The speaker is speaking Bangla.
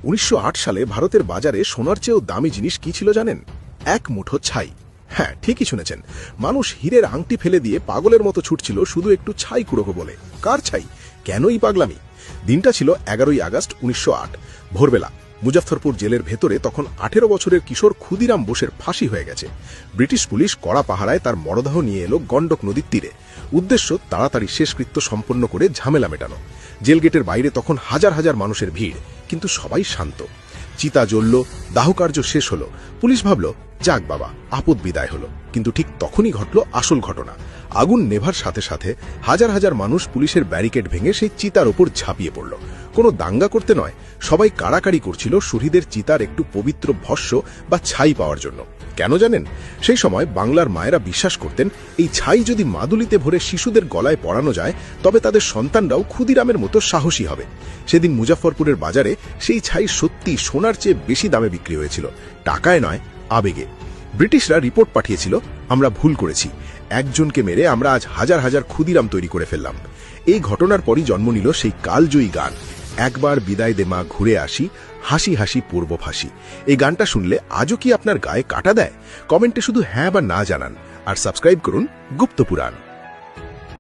১৯০৮ সালে ভারতের বাজারে সোনার চেয়েও দামি জিনিস কি ছিল জানেন? এক মুঠো ছাই। হ্যাঁ, ঠিকই শুনেছেন। মানুষ হীরের আংটি ফেলে দিয়ে পাগলের মতো ছুটছিল শুধু একটু ছাই কুড়োবো বলে। কার ছাই? কেনই পাগলামি? দিনটা ছিল ১১ই আগস্ট ১৯০৮। ভোরবেলা মুজফ্ফরপুর জেলের ভেতরে তখন ১৮ বছরের কিশোর ক্ষুদিরাম বোসের ফাঁসি হয়ে গেছে। ব্রিটিশ পুলিশ কড়া পাহারায় তার মরদেহ নিয়ে এলো গন্ডক নদীর তীরে। উদ্দেশ্য তাড়াতাড়ি শেষকৃত্য সম্পন্ন করে ঝামেলা মেটানো। জেলগেটের বাইরে তখন হাজার হাজার মানুষের ভিড়, কিন্তু সবাই শান্ত। চিতা জ্বলল, দাহকার্য শেষ হলো। পুলিশ ভাবল, যাক বাবা, আপদ বিদায় হলো। কিন্তু ঠিক তখনই ঘটল আসল ঘটনা। আগুন নেভার সাথে সাথে হাজার হাজার মানুষ পুলিশের ব্যারিকেড ভেঙে সেই চিতার ওপর ঝাঁপিয়ে পড়ল। কোনো দাঙ্গা করতে নয়, সবাই কাড়াকাড়ি করছিল শহীদের চিতার একটু পবিত্র ভস্য বা ছাই পাওয়ার জন্য। কেন জানেন? সেই সময় বাংলার মায়েরা বিশ্বাস করতেন, এই ছাই যদি মাদুলিতে ভরে শিশুদের গলায় পরানো যায়, তবে তাদের সন্তানরাও ক্ষুদিরামের মতো সাহসী হবে। সেদিন মুজফ্ফরপুরের বাজারে সেই ছাই সত্যি সোনার চেয়ে বেশি দামে বিক্রি হয়েছিল, টাকায় নয়, আবেগে। ব্রিটিশরা রিপোর্ট পাঠিয়েছিল, আমরা ভুল করেছি, একজনকে মেরে আমরা আজ হাজার হাজার ক্ষুদিরাম তৈরি করে ফেললাম। এই ঘটনার পরই জন্ম নিল সেই কালজয়ী গান, একবার বিদায় দে মা ঘুরে আসি, হাসি হাসি পূর্ব ফাঁসি। এই গানটা শুনলে আজও কি আপনার গায়ে কাটা দেয়? কমেন্টে শুধু হ্যাঁ বা না জানান, আর সাবস্ক্রাইব করুন গুপ্তপুরাণ।